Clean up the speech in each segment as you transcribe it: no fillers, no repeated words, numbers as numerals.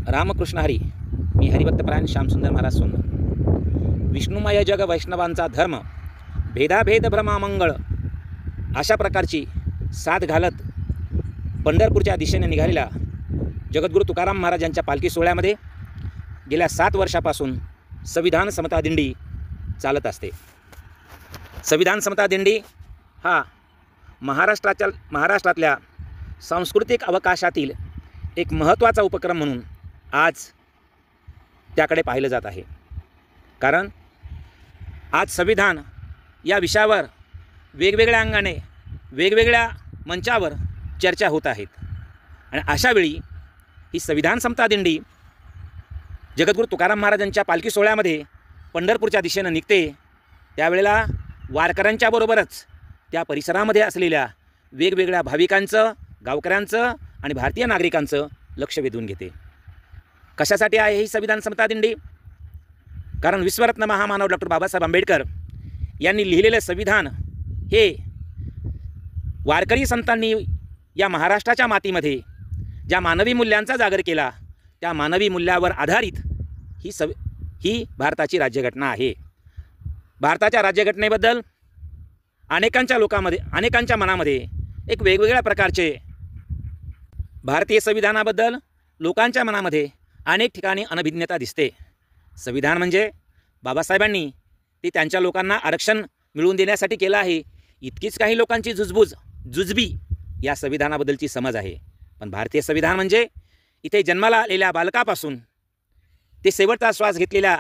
रामकृष्ण हरी. मी हरिभक्तपरायण श्यामसुंदर महाराज सोनवणे. विष्णुमय जग वैष्णवांचा धर्म, भेदाभेद भ्रमामंगळ अशा प्रकारची साथ घालत पंढरपूरच्या दिशेने निघालेल्या जगद्गुरू तुकाराम महाराज यांच्या पालखी सोहळ्यामध्ये गेल्या 7 वर्षापासून संविधान समता दिंडी चालत असते. संविधान समता दिंडी हा महाराष्ट्रातल्या सांस्कृतिक अवकाशातील एक महत्त्वाचा उपक्रम म्हणून आज त्याकडे पाहिलं जात आहे. कारण आज संविधान या विषयावर वेगवेगळ्या अंगाने वेगवेगळ्या मंचावर चर्चा होत आहेत. आणि अशावेळी ही संविधान समता दिंडी जगद्गुरू तुकाराम महाराजांच्या पालखी सोहळ्यामध्ये पंढरपूरच्या दिशेनं निघते. त्यावेळेला वारकऱ्यांच्या बरोबरच त्या परिसरामध्ये असलेल्या वेगवेगळ्या भाविकांचं, गावकऱ्यांचं आणि भारतीय नागरिकांचं लक्ष वेधून घेते. कशासाठी आहे ही संविधान समता दिंडी? कारण विश्वरत्न महामानव डॉक्टर बाबासाहेब आंबेडकर यांनी लिहिलेलं संविधान हे वारकरी संतांनी या महाराष्ट्राच्या मातीमध्ये ज्या मानवी मूल्यांचा जागर केला, त्या मानवी मूल्यावर आधारित ही भारताची राज्यघटना आहे. भारताच्या राज्यघटनेबद्दल अनेकांच्या मनामध्ये एक वेगवेगळ्या प्रकारचे, भारतीय संविधानाबद्दल लोकांच्या मनामध्ये अनेक ठिकाणी अनभिज्ञता दिसते. संविधान म्हणजे बाबासाहेबांनी ते त्यांच्या लोकांना आरक्षण मिळवून देण्यासाठी केलं आहे, इतकीच काही लोकांची जुजबी या संविधानाबद्दलची समज आहे. पण भारतीय संविधान म्हणजे इथे जन्माला आलेल्या बालकापासून ते शेवटचा श्वास घेतलेल्या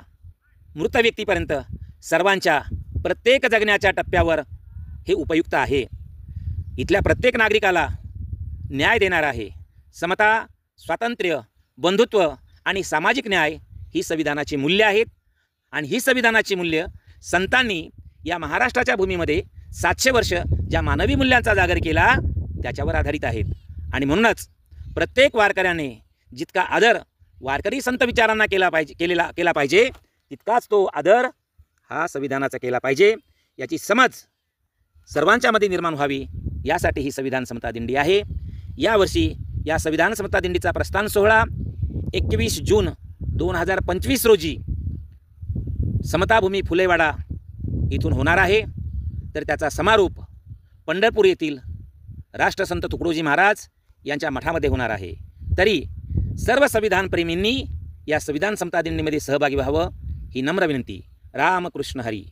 मृत व्यक्तीपर्यंत सर्वांच्या प्रत्येक जगण्याच्या टप्प्यावर हे उपयुक्त आहे. इथल्या प्रत्येक नागरिकाला न्याय देणार आहे. समता, स्वातंत्र्य, बंधुत्व आणि सामाजिक न्याय ही संविधानाची मूल्ये आहेत. आणि ही संविधानाची मूल्य संतांनी या महाराष्ट्राच्या भूमीमध्ये 700 वर्ष ज्या मानवी मूल्यांचा जागर केला त्याच्यावर आधारित आहेत. आणि म्हणूनच प्रत्येक वारकऱ्याने जितका आदर वारकरी संत विचारांना केला पाहिजे तितकाच तो आदर हा संविधानाचा केला पाहिजे, याची समज सर्वांच्यामध्ये निर्माण व्हावी, यासाठी ही संविधान समता दिंडी आहे. यावर्षी या संविधान समता दिंडीचा प्रस्थान सोहळा 21 जून 2025 रोजी समताभूमी फुलेवाडा इथून होणार आहे. तर त्याचा समारोप पंढरपूर येथील राष्ट्रसंत तुकडोजी महाराज यांच्या मठामध्ये होणार आहे. तरी सर्व संविधानप्रेमींनी या संविधान समता दिंडीमध्ये सहभागी व्हावं ही नम्र विनंती. रामकृष्ण हरी.